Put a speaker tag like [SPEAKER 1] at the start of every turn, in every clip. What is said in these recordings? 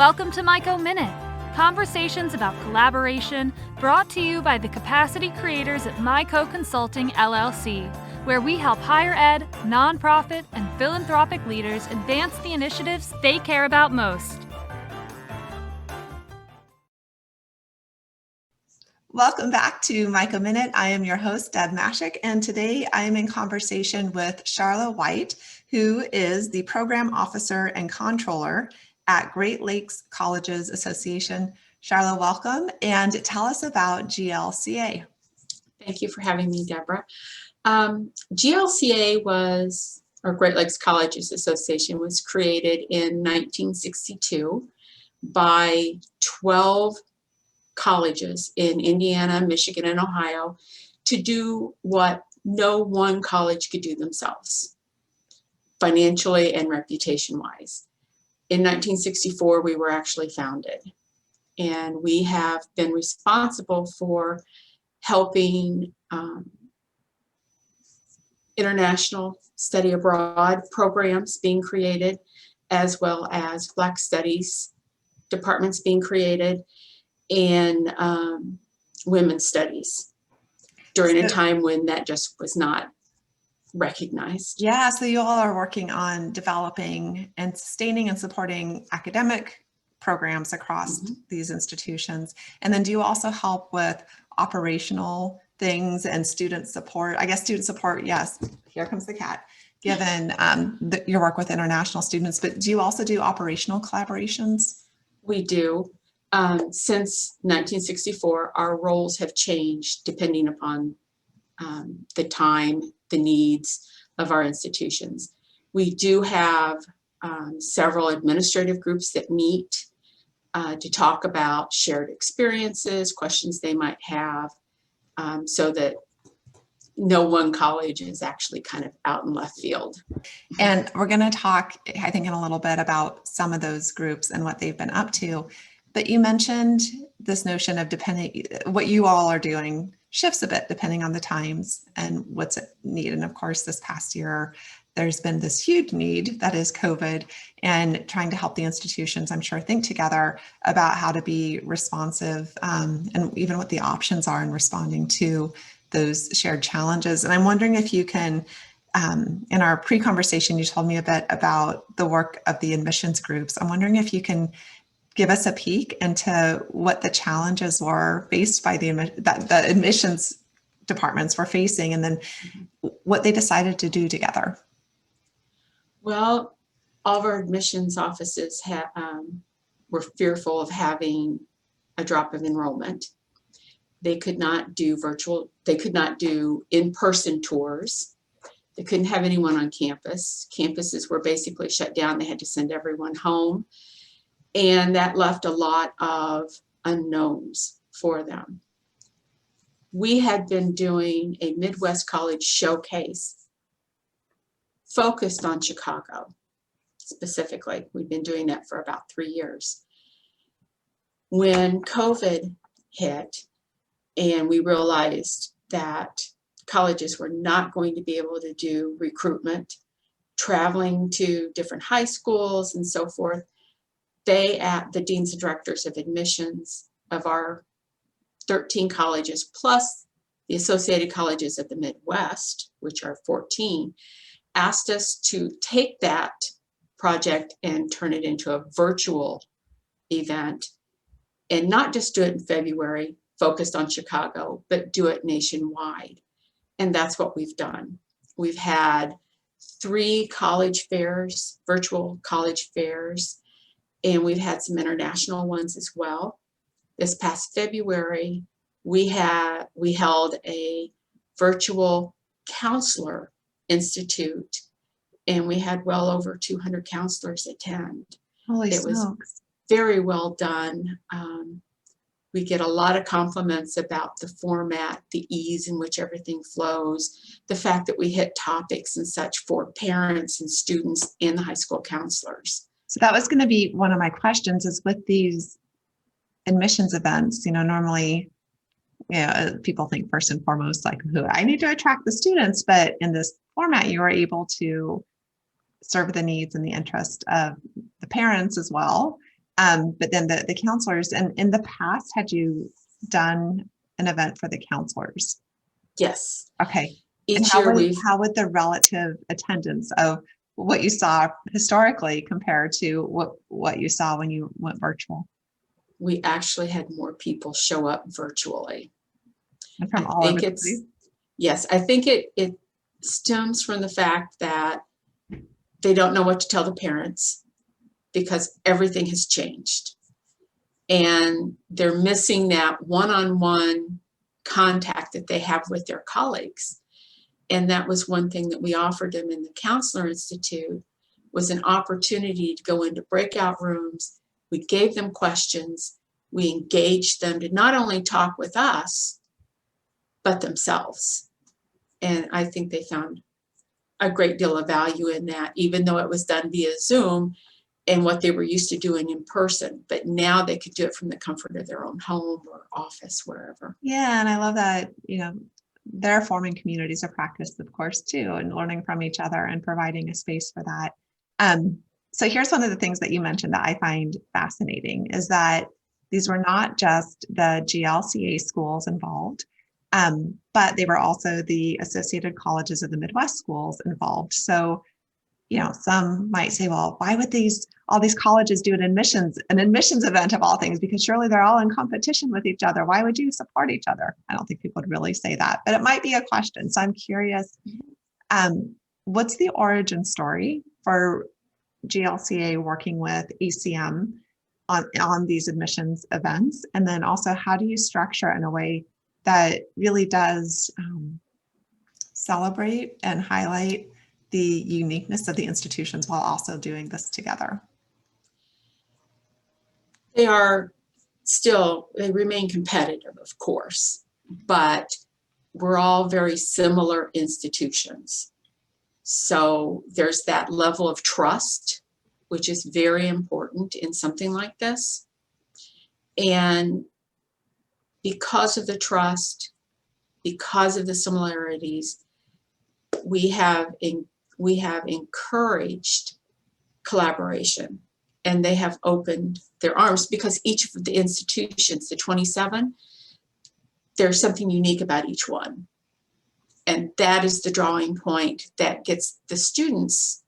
[SPEAKER 1] Welcome to Myco Minute, conversations about collaboration brought to you by the capacity creators at Myco Consulting, LLC, where we help higher ed, nonprofit, and philanthropic leaders advance the initiatives they care about most.
[SPEAKER 2] Welcome back to Myco Minute. I am your host, Deb Mashek, and today I am in conversation with Charla White, who is the Program Officer and Controller at Great Lakes Colleges Association. Charla, welcome, and tell us about GLCA.
[SPEAKER 3] Thank you for having me, Deborah. GLCA was, or Great Lakes Colleges Association, was created in 1962 by 12 colleges in Indiana, Michigan, and Ohio to do what no one college could do themselves, financially and reputation-wise. In 1964, we were actually founded, and we have been responsible for helping international study abroad programs being created, as well as Black Studies departments being created, and women's studies during a time when that just was not recognized.
[SPEAKER 2] Yeah, so you all are working on developing and sustaining and supporting academic programs across these institutions. And then do you also help with operational things and student support? I guess student support, yes, here comes the cat, given your work with international students, but do you also do operational collaborations?
[SPEAKER 3] We do. Since 1964, our roles have changed depending upon the time, the needs of our institutions. We do have several administrative groups that meet to talk about shared experiences, questions they might have, so that no one college is actually kind of out in left field.
[SPEAKER 2] And we're going to talk, I think, in a little bit about some of those groups and what they've been up to. But you mentioned this notion of what you all are doing shifts a bit depending on the times and what's needed. And of course, this past year, there's been this huge need that is COVID, and trying to help the institutions, I'm sure, think together about how to be responsive and even what the options are in responding to those shared challenges. And I'm wondering if you can, in our pre-conversation, you told me a bit about the work of the admissions groups. I'm wondering if you can give us a peek into what the challenges were faced by the admissions departments were facing, and then what they decided to do together.
[SPEAKER 3] Well, all of our admissions offices were fearful of having a drop of enrollment. They could not do in-person tours. They couldn't have anyone on campus. Campuses were basically shut down. They had to send everyone home. And that left a lot of unknowns for them. We had been doing a Midwest College showcase focused on Chicago specifically. We've been doing that for about 3 years. When COVID hit and we realized that colleges were not going to be able to do recruitment, traveling to different high schools and so forth, the deans and directors of admissions of our 13 colleges, plus the associated colleges of the Midwest, which are 14, asked us to take that project and turn it into a virtual event, and not just do it in February, focused on Chicago, but do it nationwide. And that's what we've done. We've had 3 college fairs, virtual college fairs, and we've had some international ones as well. This past February, we held a virtual counselor institute, and we had well over 200 counselors attend.
[SPEAKER 2] Holy
[SPEAKER 3] smokes.
[SPEAKER 2] Was
[SPEAKER 3] very well done. We get a lot of compliments about the format, the ease in which everything flows, the fact that we hit topics and such for parents and students and the high school counselors.
[SPEAKER 2] So that was going to be one of my questions, is with these admissions events, normally, people think first and foremost, like, who I need to attract the students, but in this format, you were able to serve the needs and the interest of the parents as well. But then the counselors, and in the past, had you done an event for the counselors?
[SPEAKER 3] Yes.
[SPEAKER 2] Okay. And
[SPEAKER 3] Each year
[SPEAKER 2] how would the relative attendance of what you saw historically compare to what you saw when you went virtual?
[SPEAKER 3] we actually had more people show up virtually.
[SPEAKER 2] And from
[SPEAKER 3] I
[SPEAKER 2] all
[SPEAKER 3] think
[SPEAKER 2] over the
[SPEAKER 3] it's,
[SPEAKER 2] place?
[SPEAKER 3] yes, I think it stems from the fact that they don't know what to tell the parents because everything has changed. And they're missing that one-on-one contact that they have with their colleagues. And that was one thing that we offered them in the Counselor Institute, was an opportunity to go into breakout rooms. We gave them questions. We engaged them to not only talk with us, but themselves. And I think they found a great deal of value in that, even though it was done via Zoom and what they were used to doing in person. But now they could do it from the comfort of their own home or office, wherever.
[SPEAKER 2] Yeah, and I love that, they're forming communities of practice, of course, too, and learning from each other and providing a space for that. So here's one of the things that you mentioned that I find fascinating is that these were not just the GLCA schools involved, but they were also the Associated Colleges of the Midwest schools involved. So, some might say, well, why would all these colleges do an admissions event of all things? Because surely they're all in competition with each other. Why would you support each other? I don't think people would really say that, but it might be a question. So I'm curious, what's the origin story for GLCA working with ACM on these admissions events? And then also, how do you structure in a way that really does celebrate and highlight the uniqueness of the institutions while also doing this together?
[SPEAKER 3] They remain competitive, of course, but we're all very similar institutions. So there's that level of trust, which is very important in something like this. And because of the trust, because of the similarities, we have encouraged collaboration, and they have opened their arms because each of the institutions, the 27, there's something unique about each one. And that is the drawing point that gets the students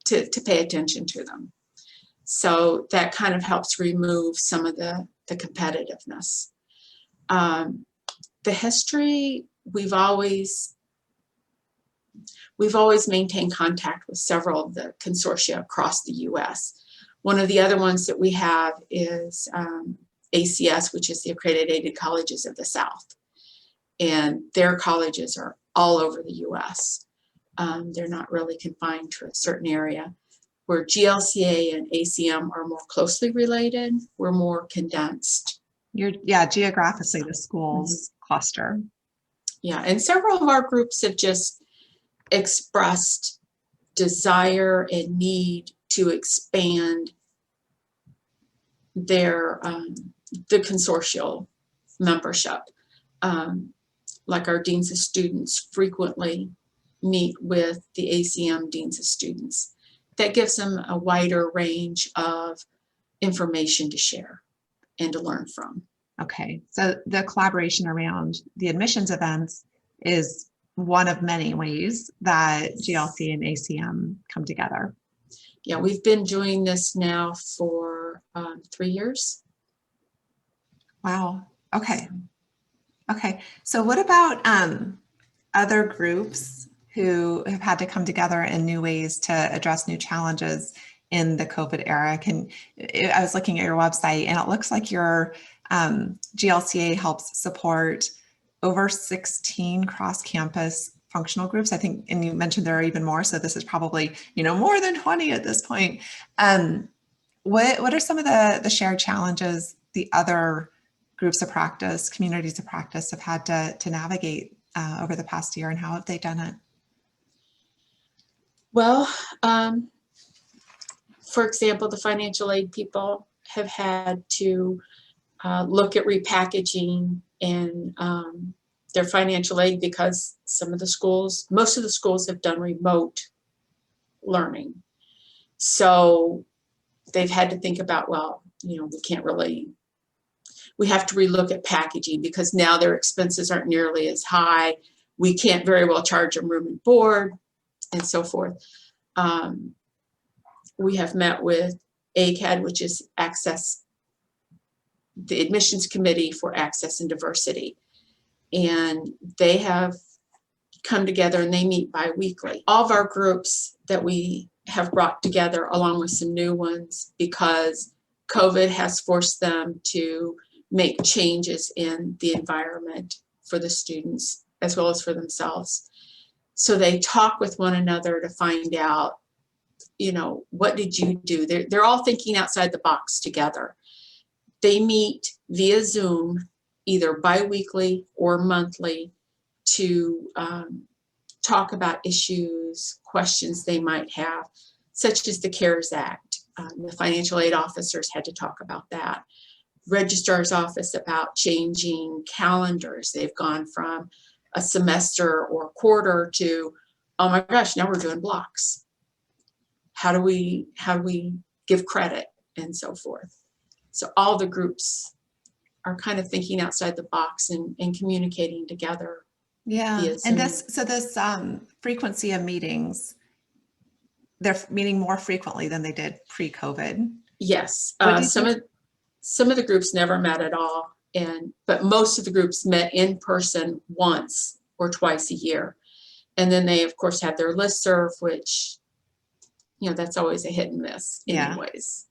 [SPEAKER 3] to pay attention to them. So that kind of helps remove some of the competitiveness. The history, we've always maintained contact with several of the consortia across the US. One of the other ones that we have is ACS, which is the Accredited Colleges of the South. And their colleges are all over the US. They're not really confined to a certain area. Where GLCA and ACM are more closely related, we're more condensed.
[SPEAKER 2] Geographically, the schools cluster.
[SPEAKER 3] Yeah, and several of our groups have just expressed desire and need to expand their the consortial membership. Like our deans of students frequently meet with the ACM deans of students. That gives them a wider range of information to share and to learn from.
[SPEAKER 2] Okay, so the collaboration around the admissions events is one of many ways that GLC and ACM come together.
[SPEAKER 3] Yeah, we've been doing this now for 3 years.
[SPEAKER 2] Wow. Okay. So what about other groups who have had to come together in new ways to address new challenges in the COVID era? I was looking at your website and it looks like your GLCA helps support over 16 cross-campus functional groups, I think, and you mentioned there are even more, so this is probably, more than 20 at this point. What are some of the shared challenges the other groups of practice, communities of practice have had to navigate over the past year, and how have they done it?
[SPEAKER 3] Well, for example, the financial aid people have had to look at repackaging and their financial aid because most of the schools have done remote learning. So they've had to think about, well, we have to relook at packaging because now their expenses aren't nearly as high. We can't very well charge them room and board and so forth. We have met with ACAD, which is the Admissions Committee for Access and Diversity. And they have come together and they meet bi-weekly. All of our groups that we have brought together, along with some new ones, because COVID has forced them to make changes in the environment for the students as well as for themselves. So they talk with one another to find out, what did you do? They're all thinking outside the box together. They meet via Zoom, either bi-weekly or monthly, to talk about issues, questions they might have, such as the CARES Act. The financial aid officers had to talk about that. Registrar's office about changing calendars. They've gone from a semester or quarter to, oh my gosh, now we're doing blocks. How do we give credit and so forth? So all the groups are kind of thinking outside the box and communicating together.
[SPEAKER 2] Yeah, and this frequency of meetings, they're meeting more frequently than they did pre-COVID.
[SPEAKER 3] Yes, some of the groups never met at all, but most of the groups met in person once or twice a year. And then they, of course, had their listserv, which, that's always a hit and miss anyways.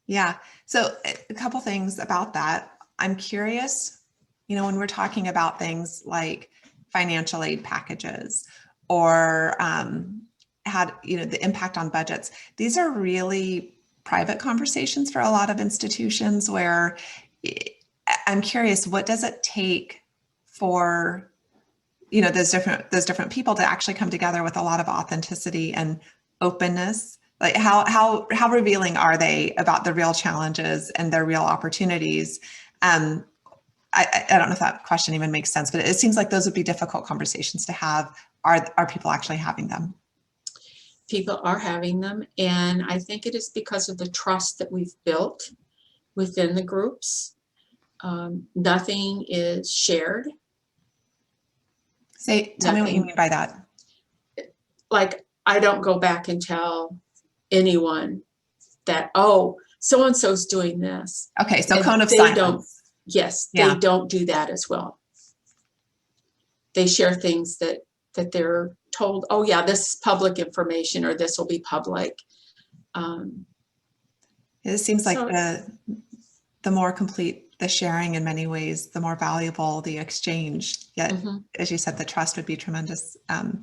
[SPEAKER 2] Yeah. So a couple things about that. I'm curious, when we're talking about things like financial aid packages or the impact on budgets, these are really private conversations for a lot of institutions where I'm curious, what does it take for, those different people to actually come together with a lot of authenticity and openness? Like how revealing are they about the real challenges and their real opportunities? I don't know if that question even makes sense, but it seems like those would be difficult conversations to have. Are people actually having them?
[SPEAKER 3] People are having them, and I think it is because of the trust that we've built within the groups. Nothing is shared.
[SPEAKER 2] Tell me what you mean by that.
[SPEAKER 3] Like, I don't go back and tell anyone that, oh, so-and-so's doing this.
[SPEAKER 2] Okay, so cone of silence.
[SPEAKER 3] They don't do that as well. They share things that they're told, oh yeah, this is public information, or this will be public.
[SPEAKER 2] It seems like the more complete the sharing in many ways, the more valuable the exchange. Yet, as you said, the trust would be tremendous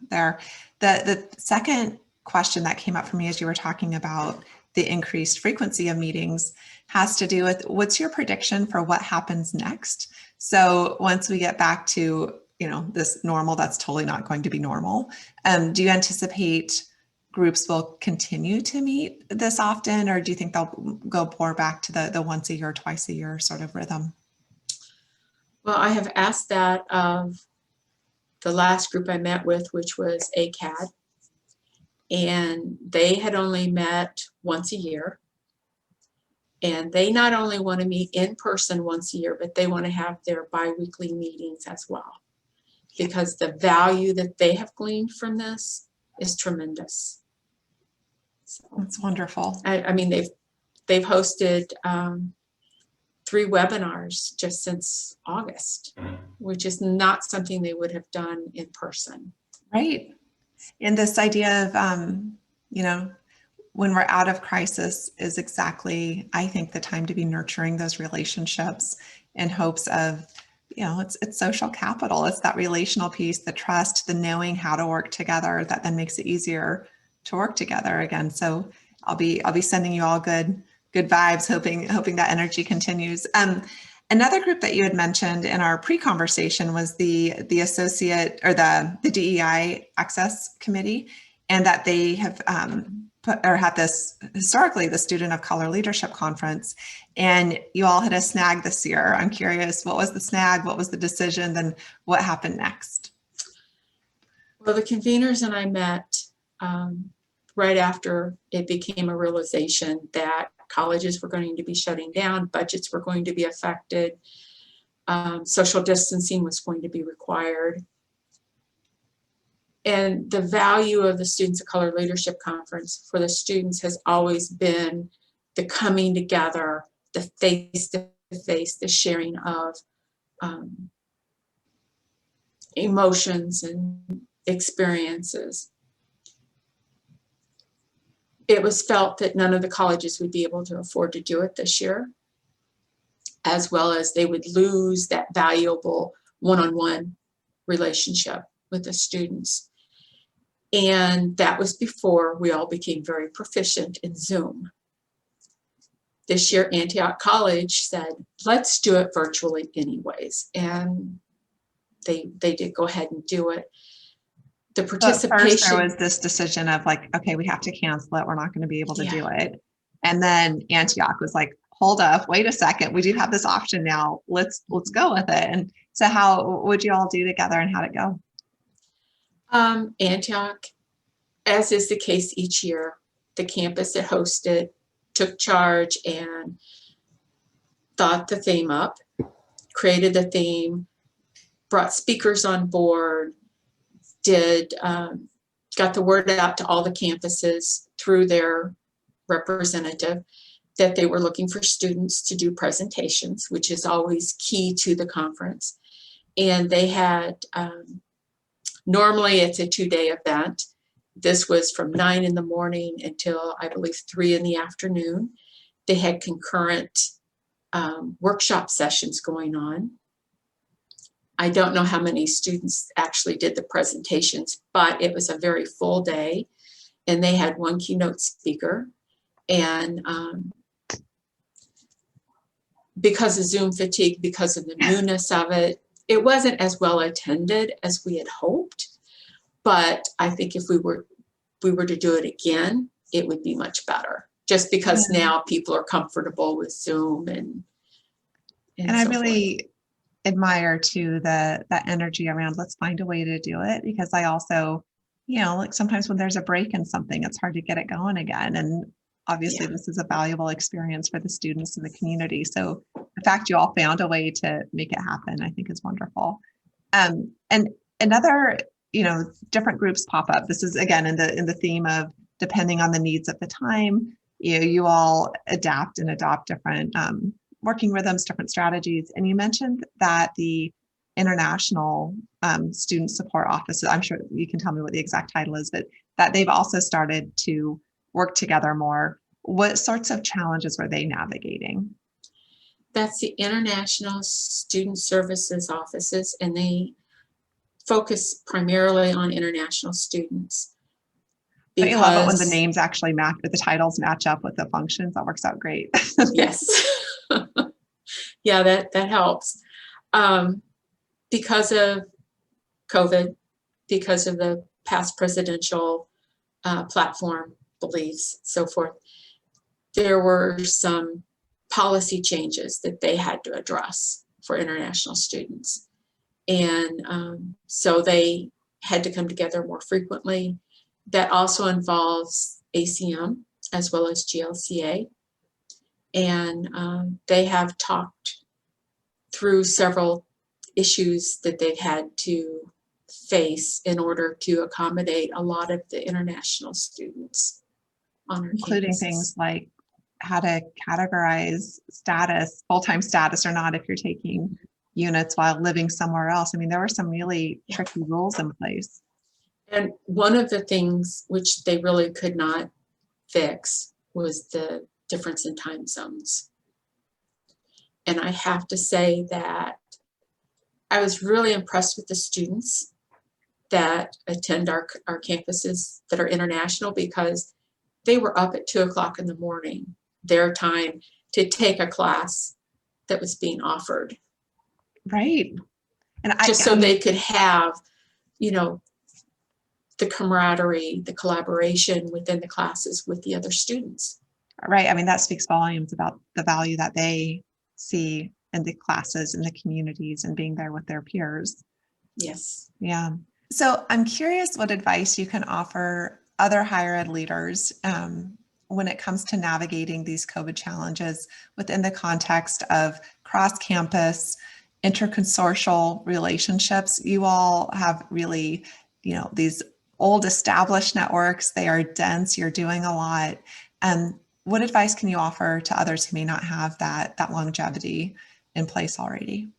[SPEAKER 2] there. The second question that came up for me as you were talking about the increased frequency of meetings has to do with, what's your prediction for what happens next? So once we get back to, this normal, that's totally not going to be normal. Do you anticipate groups will continue to meet this often, or do you think they'll go more back to the once a year, twice a year sort of rhythm?
[SPEAKER 3] Well, I have asked that of the last group I met with, which was ACAD, and they had only met once a year. And they not only want to meet in person once a year, but they want to have their bi-weekly meetings as well, because the value that they have gleaned from this is tremendous. So,
[SPEAKER 2] that's wonderful.
[SPEAKER 3] I mean, they've hosted 3 webinars just since August, which is not something they would have done in person.
[SPEAKER 2] Right. And this idea of, when we're out of crisis is exactly, I think, the time to be nurturing those relationships in hopes of, it's social capital. It's that relational piece, the trust, the knowing how to work together that then makes it easier to work together again. So I'll be sending you all good vibes, hoping that energy continues. Another group that you had mentioned in our pre-conversation was the associate or the DEI Access Committee, and that they have had this historically the Student of Color Leadership Conference, and you all had a snag this year. I'm curious, what was the snag? What was the decision? Then what happened next?
[SPEAKER 3] Well, the conveners and I met right after it became a realization that colleges were going to be shutting down, budgets were going to be affected, social distancing was going to be required. And the value of the Students of Color Leadership Conference for the students has always been the coming together, the face-to-face, the sharing of emotions and experiences. It was felt that none of the colleges would be able to afford to do it this year, as well as they would lose that valuable one-on-one relationship with the students. And that was before we all became very proficient in Zoom. This year, Antioch College said, let's do it virtually anyways. And they did go ahead and do it. The participation.
[SPEAKER 2] First, there was this decision of like, okay, we have to cancel it. We're not going to be able to do it. And then Antioch was like, hold up, wait a second. We do have this option now. Let's go with it. And so how would you all do together and how'd it go?
[SPEAKER 3] Antioch, as is the case each year, the campus that hosted took charge and thought the theme up, created the theme, brought speakers on board, got the word out to all the campuses through their representative that they were looking for students to do presentations, which is always key to the conference. And they had, normally it's a 2-day event. This was from 9 in the morning until I believe 3 in the afternoon. They had concurrent workshop sessions going on. I don't know how many students actually did the presentations, but it was a very full day. And they had one keynote speaker. And because of Zoom fatigue, because of the newness of it, it wasn't as well attended as we had hoped. But I think if we were to do it again, it would be much better. Just because now people are comfortable with Zoom and
[SPEAKER 2] I
[SPEAKER 3] so
[SPEAKER 2] really admire too that energy around let's find a way to do it, because I also, like sometimes when there's a break in something, it's hard to get it going again. And obviously this is a valuable experience for the students in the community. So the fact you all found a way to make it happen, I think is wonderful. And another, different groups pop up. This is again in the theme of depending on the needs of the time, you all adapt and adopt different working rhythms, different strategies. And you mentioned that the International Student Support Office, I'm sure you can tell me what the exact title is, but that they've also started to work together more. What sorts of challenges were they navigating?
[SPEAKER 3] That's the International Student Services Offices, and they focus primarily on international students.
[SPEAKER 2] I love it when the names actually match, the titles match up with the functions. That works out great.
[SPEAKER 3] Yes. Yeah, that helps. Because of COVID, because of the past presidential platform beliefs, so forth, there were some policy changes that they had to address for international students. And so they had to come together more frequently. That also involves ACM as well as GLCA. And they have talked through several issues that they've had to face in order to accommodate a lot of the international students on our
[SPEAKER 2] including
[SPEAKER 3] campuses.
[SPEAKER 2] Things like how to categorize status, full-time status or not, if you're taking units while living somewhere else. I mean, there were some really tricky rules in place.
[SPEAKER 3] And one of the things which they really could not fix was the difference in time zones. And I have to say that I was really impressed with the students that attend our campuses that are international, because they were up at 2:00 in the morning, their time, to take a class that was being offered.
[SPEAKER 2] Right. And
[SPEAKER 3] so they could have, the camaraderie, the collaboration within the classes with the other students.
[SPEAKER 2] Right. I mean, that speaks volumes about the value that they see in the classes and the communities and being there with their peers.
[SPEAKER 3] Yes.
[SPEAKER 2] Yeah. So I'm curious what advice you can offer other higher ed leaders when it comes to navigating these COVID challenges within the context of cross-campus, inter-consortial relationships. You all have really, these old established networks. They are dense. You're doing a lot. And what advice can you offer to others who may not have that longevity in place already?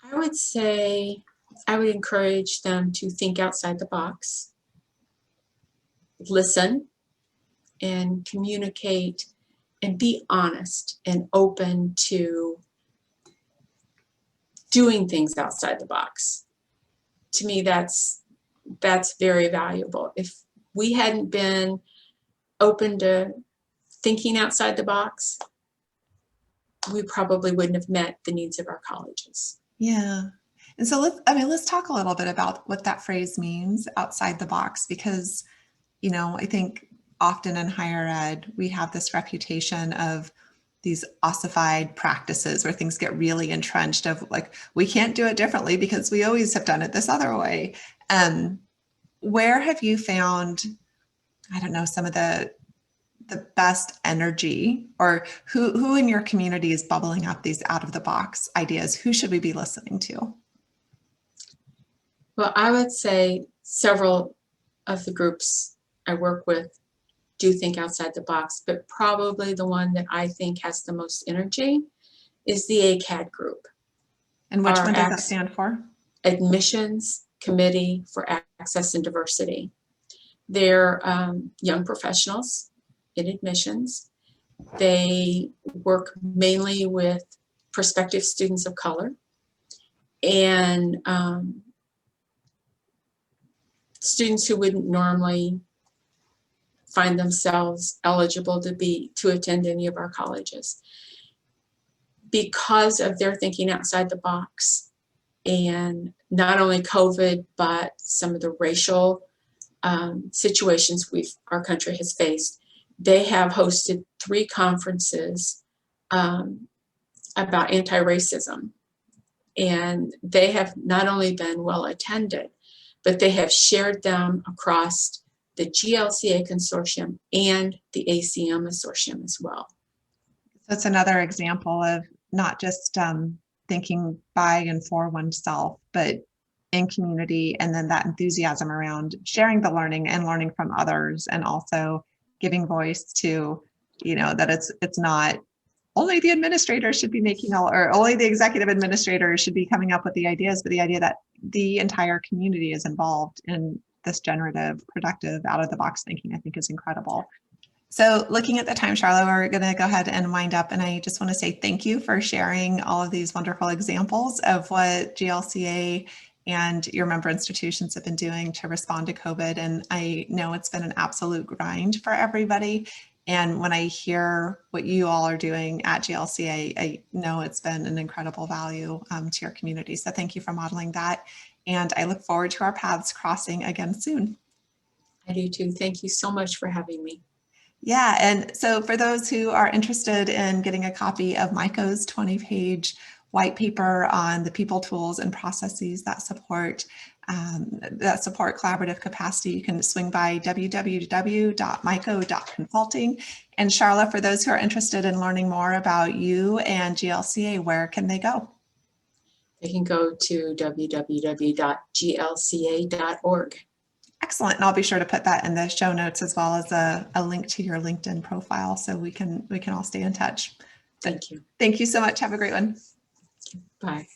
[SPEAKER 3] I would say I would encourage them to think outside the box, listen, and communicate, and be honest and open to doing things outside the box. To me, that's very valuable. If we hadn't been open to thinking outside the box, we probably wouldn't have met the needs of our colleges.
[SPEAKER 2] Yeah. And so let's talk a little bit about what that phrase means, outside the box, because, I think often in higher ed, we have this reputation of these ossified practices where things get really entrenched of like, we can't do it differently because we always have done it this other way. Where have you found, I don't know, some of the best energy, or who in your community is bubbling up these out of the box ideas? Who should we be listening to?
[SPEAKER 3] Well, I would say several of the groups I work with do think outside the box, but probably the one that I think has the most energy is the ACAD group.
[SPEAKER 2] And which one does that stand for?
[SPEAKER 3] Admissions Committee for Access and Diversity. They're young professionals in admissions. They work mainly with prospective students of color and students who wouldn't normally find themselves eligible to attend any of our colleges. Because of their thinking outside the box, and not only COVID, but some of the racial situations our country has faced, they have hosted 3 conferences about anti-racism. And they have not only been well attended, but they have shared them across the GLCA Consortium and the ACM Consortium as well.
[SPEAKER 2] That's another example of not just thinking by and for oneself, but in community, and then that enthusiasm around sharing the learning and learning from others, and also giving voice to, that it's not only the administrators should be making or only the executive administrators should be coming up with the ideas, but the idea that the entire community is involved in this generative, productive, out-of-the-box thinking, I think is incredible. So looking at the time, Charla, we're going to go ahead and wind up. And I just want to say thank you for sharing all of these wonderful examples of what GLCA and your member institutions have been doing to respond to COVID. And I know it's been an absolute grind for everybody. And when I hear what you all are doing at GLCA, I know it's been an incredible value to your community. So thank you for modeling that. And I look forward to our paths crossing again soon.
[SPEAKER 3] I do too. Thank you so much for having me.
[SPEAKER 2] Yeah, and so for those who are interested in getting a copy of Myco's 20-page white paper on the people, tools, and processes that support collaborative capacity, you can swing by www.myco.consulting. And Charla, for those who are interested in learning more about you and GLCA, where can they go?
[SPEAKER 3] They can go to www.glca.org.
[SPEAKER 2] Excellent. And I'll be sure to put that in the show notes, as well as a link to your LinkedIn profile, so we can all stay in touch.
[SPEAKER 3] Thank you.
[SPEAKER 2] Thank you so much. Have a great one.
[SPEAKER 3] Bye.